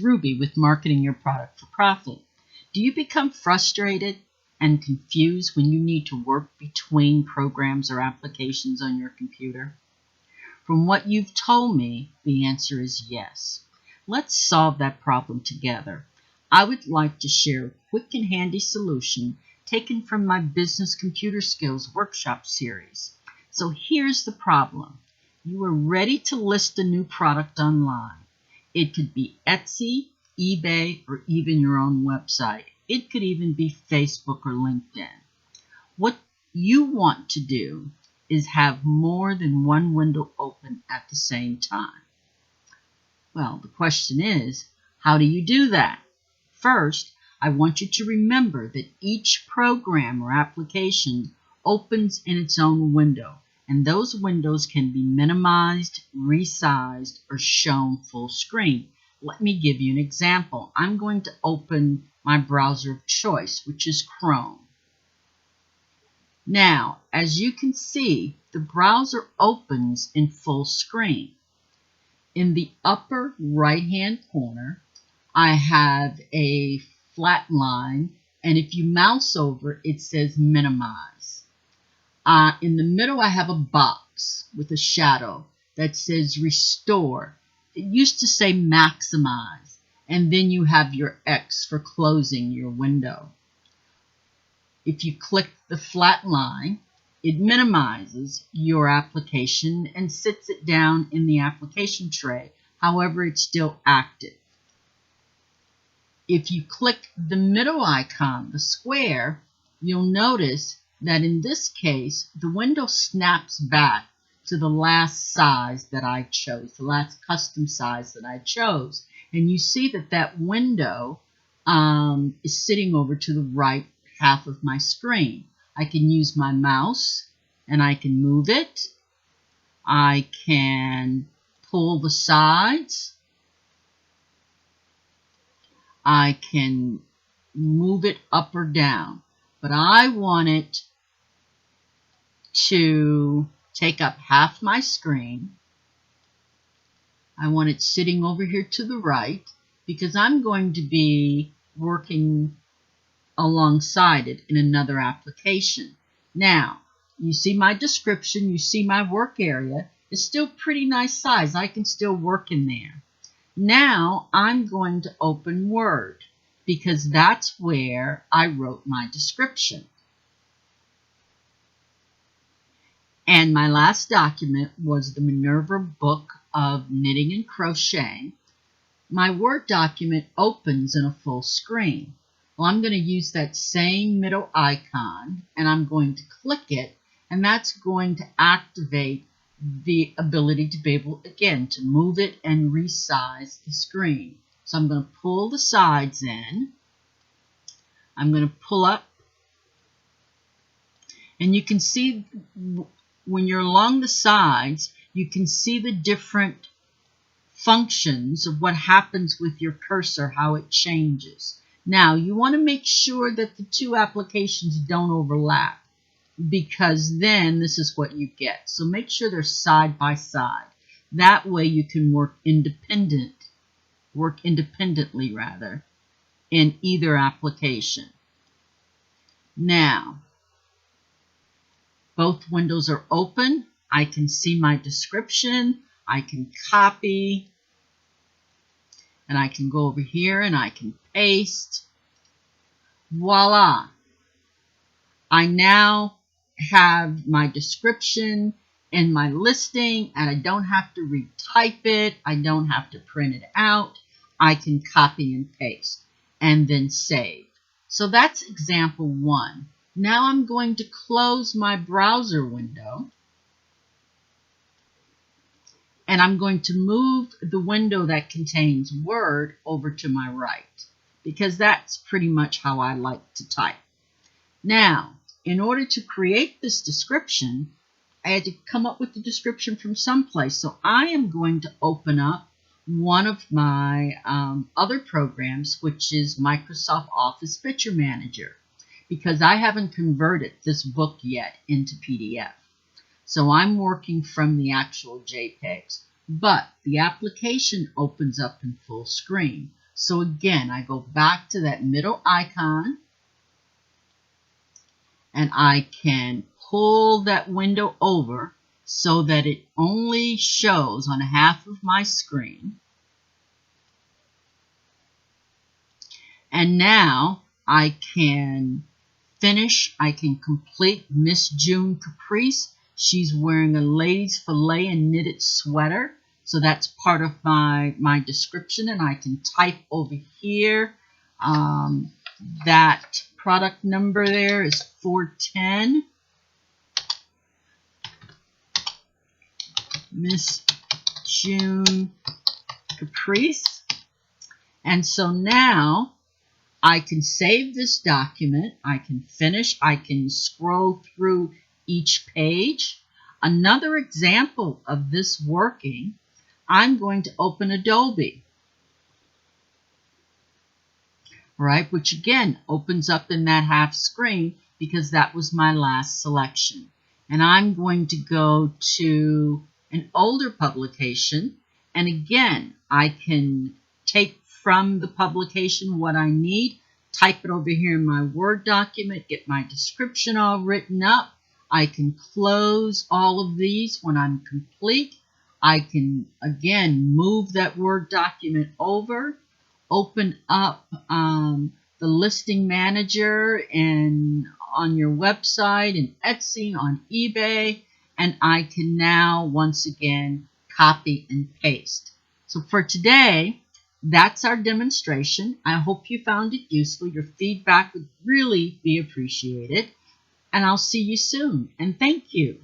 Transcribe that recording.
Ruby with marketing your product for profit. Do you become frustrated and confused when you need to work between programs or applications on your computer? From what you've told me, the answer is yes. Let's solve that problem together. I would like to share a quick and handy solution taken from my Business Computer Skills Workshop series. So here's the problem. You are ready to list a new product online. It could be Etsy, eBay, or even your own website. It could even be Facebook or LinkedIn. What you want to do is have more than one window open at the same time. Well, the question is, how do you do that? First, I want you to remember that each program or application opens in its own window, and those windows can be minimized, resized, or shown full screen. Let me give you an example. I'm going to open my browser of choice, which is Chrome. Now, as you can see, the browser opens in full screen. In the upper right-hand corner, I have a flat line, and if you mouse over, it says minimize. In the middle, I have a box with a shadow that says restore. It used to say maximize, and then you have your X for closing your window. If you click the flat line, it minimizes your application and sits it down in the application tray. However, it's still active. If you click the middle icon, the square, you'll notice that in this case, the window snaps back to the last size that I chose, the last custom size that I chose. And you see that that window is sitting over to the right half of my screen. I can use my mouse and I can move it. I can pull the sides. I can move it up or down. But I want it to take up half my screen. I want it sitting over here to the right because I'm going to be working alongside it in another application. Now, you see my description, you see my work area. It's still pretty nice size. I can still work in there. Now, I'm going to open Word because that's where I wrote my description. And my last document was the Minerva book of knitting and crocheting. My Word document opens in a full screen. Well, I'm going to use that same middle icon and I'm going to click it, and that's going to activate the ability to be able, again, to move it and resize the screen. So I'm going to pull the sides in. I'm going to pull up, and you can see when you're along the sides, you can see the different functions of what happens with your cursor, how it changes. Now, you want to make sure that the two applications don't overlap, because then this is what you get. So make sure they're side by side. That way you can work independently in either application. Now, both windows are open. I can see my description. I can copy. And I can go over here and I can paste. Voila! I now have my description and my listing, and I don't have to retype it. I don't have to print it out. I can copy and paste and then save. So that's example 1. Now I'm going to close my browser window, and I'm going to move the window that contains Word over to my right, because that's pretty much how I like to type. Now, in order to create this description, I had to come up with the description from someplace. So I am going to open up one of my other programs, which is Microsoft Office Picture Manager, because I haven't converted this book yet into PDF. So I'm working from the actual JPEGs, but the application opens up in full screen. So again, I go back to that middle icon and I can pull that window over so that it only shows on half of my screen. And now I can finish, I can complete Miss June Caprice. She's wearing a ladies fillet and knitted sweater. So that's part of my description, and I can type over here. That product number there is 410. Miss June Caprice. And so now I can save this document, I can finish, I can scroll through each page. Another example of this working, I'm going to open Adobe, right, which again opens up in that half screen because that was my last selection. And I'm going to go to an older publication, and again, I can take from the publication what I need, type it over here in my Word document, get my description all written up. I can close all of these when I'm complete. I can, again, move that Word document over, open up the listing manager and on your website and Etsy, on eBay, and I can now, once again, copy and paste. So for today, that's our demonstration. I hope you found it useful. Your feedback would really be appreciated. And I'll see you soon. And thank you.